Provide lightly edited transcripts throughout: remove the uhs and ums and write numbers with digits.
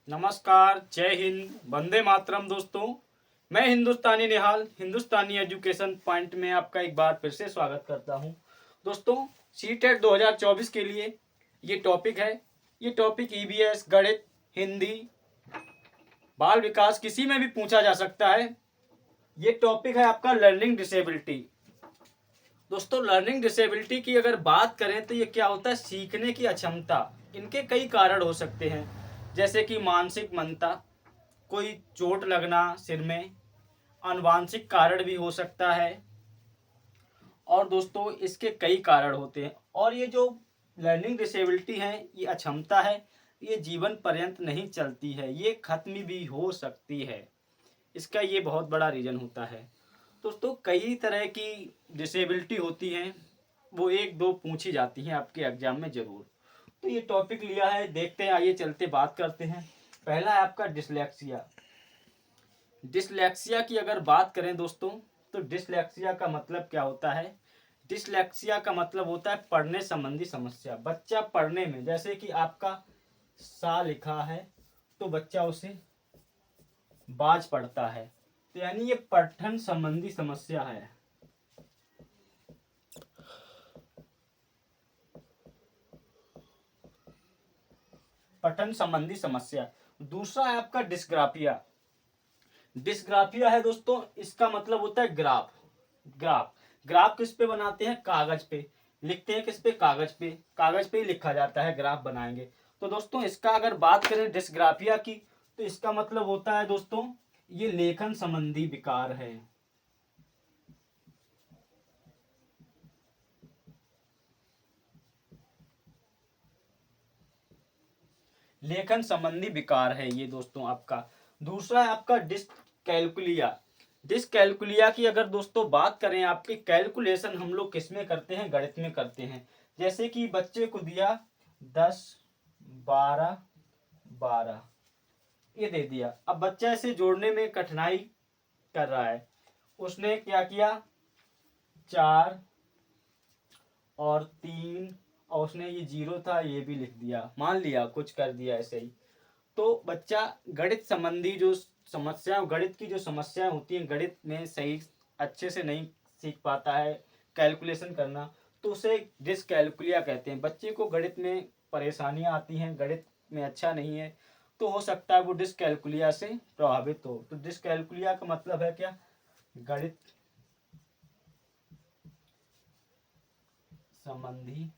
नमस्कार, जय हिंद, वंदे मातरम दोस्तों। मैं हिंदुस्तानी निहाल हिंदुस्तानी एजुकेशन पॉइंट में आपका एक बार फिर से स्वागत करता हूं। दोस्तों, सीटेट 2024 के लिए ये टॉपिक है। ये टॉपिक ईवीएस, गणित, हिंदी, बाल विकास किसी में भी पूछा जा सकता है। ये टॉपिक है आपका लर्निंग डिसेबिलिटी। दोस्तों, लर्निंग डिसेबिलिटी की अगर बात करें तो ये क्या होता है, सीखने की अक्षमता। इनके कई कारण हो सकते हैं, जैसे कि मानसिक मंदता, कोई चोट लगना सिर में, आनुवांशिक कारण भी हो सकता है। और दोस्तों, इसके कई कारण होते हैं। और ये जो लर्निंग डिसेबिलिटी है, ये अक्षमता है, ये जीवन पर्यंत नहीं चलती है, ये खत्म भी हो सकती है। इसका ये बहुत बड़ा रीज़न होता है। दोस्तों, कई तरह की डिसेबिलिटी होती हैं, वो एक दो पूछी जाती हैं आपके एग्जाम में ज़रूर। तो ये टॉपिक लिया है, देखते हैं, आइए चलते बात करते हैं। पहला है आपका डिसलेक्सिया। डिसलेक्सिया की अगर बात करें दोस्तों, तो डिसलेक्सिया का मतलब क्या होता है। डिसलेक्सिया का मतलब होता है पढ़ने संबंधी समस्या। बच्चा पढ़ने में, जैसे कि आपका सा लिखा है तो बच्चा उसे बाज पढ़ता है, तो यानी ये पठन संबंधी समस्या है। पठन संबंधी समस्या। दूसरा है आपका डिस्ग्राफिया। डिस्ग्राफिया है दोस्तों, इसका मतलब होता है ग्राफ। ग्राफ ग्राफ किस पे बनाते हैं, कागज पे लिखते हैं। किस पे, कागज पे ही लिखा जाता है, ग्राफ बनाएंगे। तो दोस्तों, इसका अगर बात करें डिस्ग्राफिया की, तो इसका मतलब होता है दोस्तों, ये लेखन संबंधी विकार है। लेखन संबंधी विकार है ये दोस्तों आपका। दूसरा है आपका डिसकैलकुलिया। डिसकैलकुलिया की अगर दोस्तों बात करें, आपकी कैलकुलेशन हम लोग किस में करते हैं, गणित में करते हैं। जैसे कि बच्चे को दिया 10, 12, 12, ये दे दिया। अब बच्चा इसे जोड़ने में कठिनाई कर रहा है। उसने क्या किया, 4 और 3, और उसने ये 0 था ये भी लिख दिया, मान लिया कुछ कर दिया ऐसे ही। तो बच्चा गणित संबंधी जो समस्या, गणित की जो समस्याएं होती हैं, गणित में सही अच्छे से नहीं सीख पाता है कैलकुलेशन करना, तो उसे डिसकैलकुलिया कहते हैं। बच्चे को गणित में परेशानियां आती हैं, गणित में अच्छा नहीं है, तो हो सकता है वो डिसकैलकुलिया से प्रभावित हो। तो डिसकैलकुलिया का मतलब है क्या, गणित संबंधी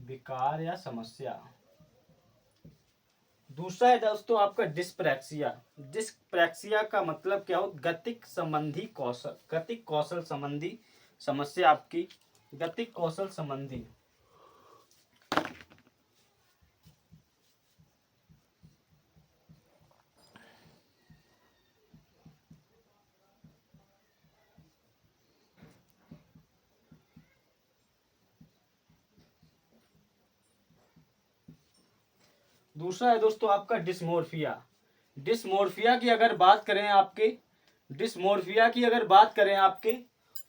विकार या समस्या। दूसरा है दोस्तों आपका डिस्प्रैक्सिया। डिस्प्रैक्सिया का मतलब क्या हो, गतिक संबंधी कौशल, गतिक कौशल संबंधी समस्या आपकी, गतिक कौशल संबंधी। दूसरा है दोस्तों आपका डिस्मोर्फिया। डिस्मोर्फिया की अगर बात करें आपके, डिस्मोर्फिया की अगर बात करें आपके,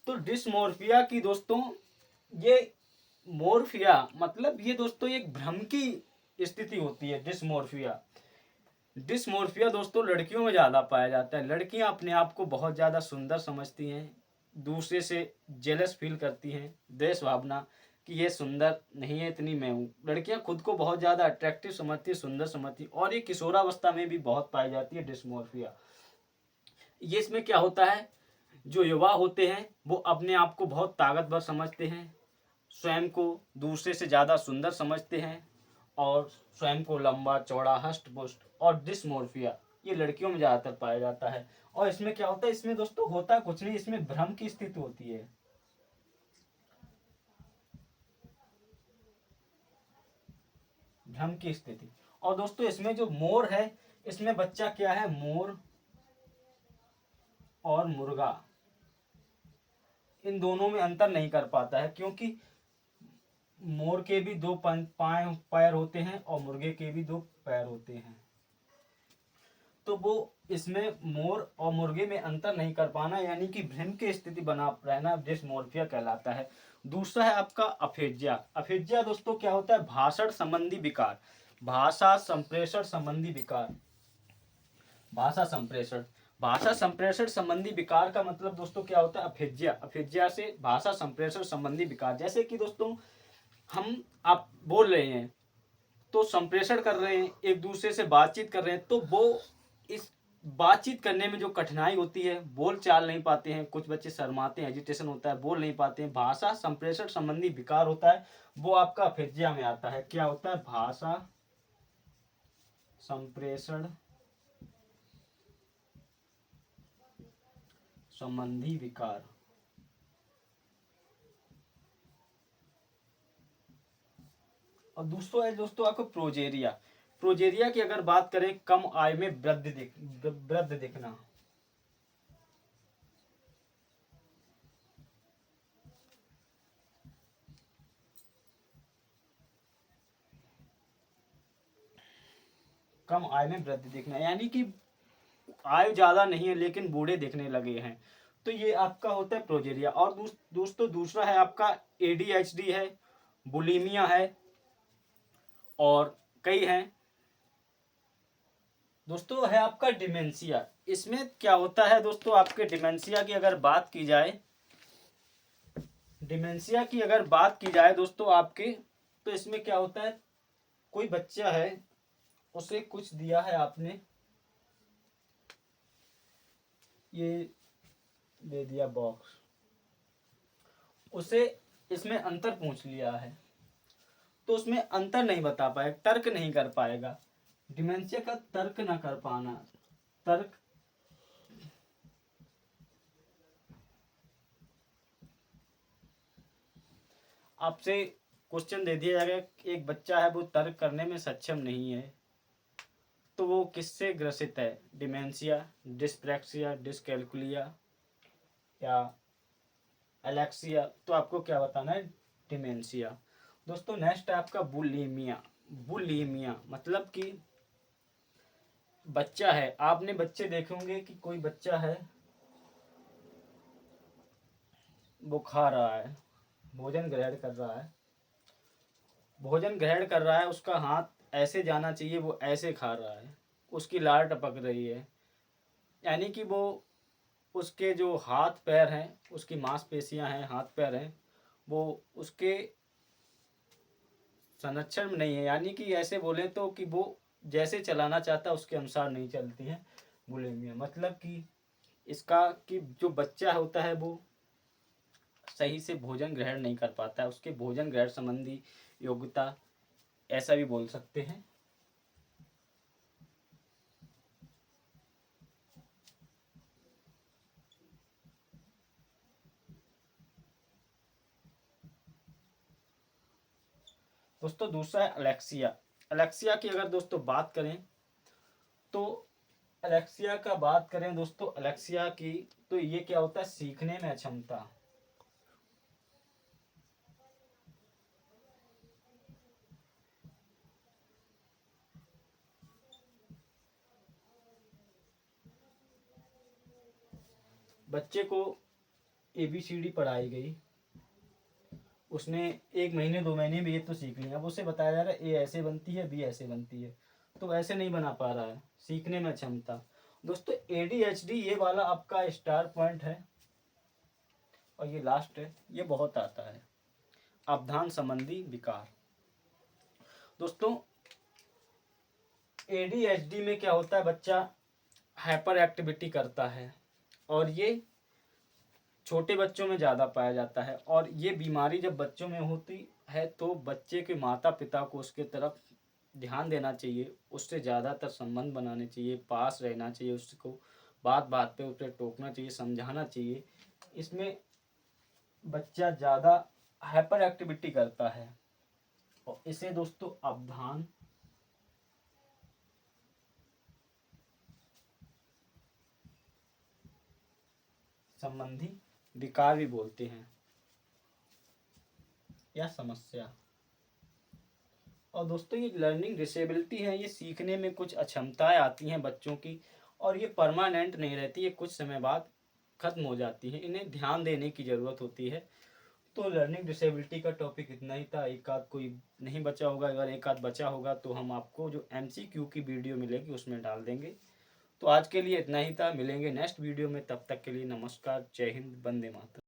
तो डिस्मोर्फिया की दोस्तों, ये मोर्फिया मतलब ये दोस्तों एक भ्रम की स्थिति होती है। डिस्मोर्फिया, डिस्मोर्फिया दोस्तों लड़कियों में ज़्यादा पाया जाता है। लड़कियां अपने आप को बहुत ज़्यादा सुंदर समझती हैं, दूसरे से जेलस फील करती हैं, द्वेष भावना कि ये सुंदर नहीं है, इतनी मैं हूँ। लड़कियां खुद को बहुत ज़्यादा अट्रैक्टिव समझती, सुंदर समझती, और ये किशोरावस्था में भी बहुत पाई जाती है डिस्मोर्फिया। ये इसमें क्या होता है, जो युवा होते हैं वो अपने आप को बहुत ताकतवर समझते हैं, स्वयं को दूसरे से ज़्यादा सुंदर समझते हैं, और स्वयं को लंबा चौड़ा हष्ट पुष्ट। और डिस्मोर्फिया ये लड़कियों में ज़्यादातर पाया जाता है। और इसमें क्या होता है, इसमें दोस्तों होता कुछ नहीं, इसमें भ्रम की स्थिति होती है। भ्रम की स्थिति। और दोस्तों, इसमें जो मोर है, इसमें बच्चा क्या है, मोर और मुर्गा, इन दोनों में अंतर नहीं कर पाता है, क्योंकि मोर के भी दो पैर होते हैं और मुर्गे के भी दो पैर होते हैं। तो वो इसमें मोर और मुर्गे में अंतर नहीं कर पाना, यानी कि भ्रम की स्थिति बना रहना, डिस्मोर्फिया कहलाता है। दूसरा है आपका अफेजिया। अफेजिया दोस्तों क्या होता है, भाषण संबंधी विकार। भाषा संप्रेषण संबंधी विकार। भाषा संप्रेषण, भाषा संप्रेषण संबंधी विकार का मतलब दोस्तों क्या होता है? अफिज्या। अफिज्या से भाषा संप्रेषण संबंधी विकार। जैसे कि दोस्तों हम आप बोल रहे हैं तो संप्रेषण कर रहे हैं, एक दूसरे से बातचीत कर रहे हैं, तो वो इस बातचीत करने में जो कठिनाई होती है, बोल चाल नहीं पाते हैं, कुछ बच्चे शर्माते हैं, एजिटेशन होता है, बोल नहीं पाते हैं, भाषा संप्रेषण संबंधी विकार होता है, वो आपका अफिज्या में आता है। क्या होता है? भाषा संप्रेषण संबंधी विकार। और दूसरा है दोस्तों आपको प्रोजेरिया। प्रोजेरिया की अगर बात करें, कम आय में वृद्धि दिखना। कम आय में वृद्धि दिखना यानी कि आय ज्यादा नहीं है लेकिन बूढ़े दिखने लगे हैं, तो ये आपका होता है प्रोजेरिया। और दोस्तों दूसरा है आपका एडीएचडी है, बुलीमिया है, और कई हैं दोस्तों। है आपका डिमेंशिया। इसमें क्या होता है दोस्तों, आपके डिमेंशिया की अगर बात की जाए, डिमेंशिया की अगर बात की जाए दोस्तों आपके, तो इसमें क्या होता है, कोई बच्चा है, उसे कुछ दिया है आपने, ये दे दिया बॉक्स, उसे इसमें अंतर पूछ लिया है, तो उसमें अंतर नहीं बता पाएगा, तर्क नहीं कर पाएगा। डिमेंशिया का तर्क ना कर पाना, तर्क आपसे क्वेश्चन दे दिया जाएगा, एक बच्चा है वो तर्क करने में सक्षम नहीं है, तो वो किससे ग्रसित है? डिमेंशिया, डिस्प्रैक्सिया, डिसकैलकुलिया या एलेक्सिया? तो आपको क्या बताना है? डिमेंशिया। दोस्तों नेक्स्ट है आपका बुलीमिया। बुलीमिया मतलब कि बच्चा है, आपने बच्चे देखे होंगे कि कोई बच्चा है वो खा रहा है, भोजन ग्रहण कर रहा है, भोजन ग्रहण कर रहा है, उसका हाथ ऐसे जाना चाहिए, वो ऐसे खा रहा है, उसकी लार टपक रही है, यानी कि वो उसके जो हाथ पैर हैं, उसकी मांसपेशियां हैं, हाथ पैर हैं, वो उसके संरक्षण में नहीं है, यानी कि ऐसे बोले तो कि वो जैसे चलाना चाहता है उसके अनुसार नहीं चलती है। बुलिमिया मतलब कि इसका कि जो बच्चा होता है वो सही से भोजन ग्रहण नहीं कर पाता है, उसके भोजन ग्रहण संबंधी योग्यता, ऐसा भी बोल सकते हैं। दोस्तों दूसरा है अलेक्सिया। अलेक्सिया की अगर दोस्तों बात करें, तो अलेक्सिया का बात करें दोस्तों, अलेक्सिया की, तो ये क्या होता है? सीखने में अक्षमता। बच्चे को एबीसीडी पढ़ाई गई, उसने एक महीने 2 महीने में ये तो सीख लिया, अब उसे बताया जा रहा है ए ऐसे बनती है, बी ऐसे बनती है, तो ऐसे नहीं बना पा रहा है, सीखने में क्षमता। दोस्तों एडीएचडी ये वाला आपका स्टार पॉइंट है, और ये लास्ट है, ये बहुत आता है, अवधान संबंधी विकार। दोस्तों एडीएचडी में क्या होता है, बच्चा हाइपर एक्टिविटी करता है, और ये छोटे बच्चों में ज़्यादा पाया जाता है, और ये बीमारी जब बच्चों में होती है तो बच्चे के माता पिता को उसके तरफ ध्यान देना चाहिए, उससे ज़्यादातर संबंध बनाने चाहिए, पास रहना चाहिए, उसको बात बात पे उसे टोकना चाहिए, समझाना चाहिए। इसमें बच्चा ज़्यादा हाइपर एक्टिविटी करता है, और इसे दोस्तों अवधान संबंधी विकार भी बोलते हैं, या समस्या। और दोस्तों ये लर्निंग डिसेबिलिटी है, ये सीखने में कुछ अक्षमताएं आती हैं बच्चों की, और ये परमानेंट नहीं रहती, ये कुछ समय बाद खत्म हो जाती है, इन्हें ध्यान देने की ज़रूरत होती है। तो लर्निंग डिसेबिलिटी का टॉपिक इतना ही था। एक आध कोई नहीं बचा होगा, अगर एक आध बचा होगा तो हम आपको जो MCQ की वीडियो मिलेगी उसमें डाल देंगे। तो आज के लिए इतना ही था, मिलेंगे नेक्स्ट वीडियो में, तब तक के लिए नमस्कार, जय हिंद, वंदे मातरम।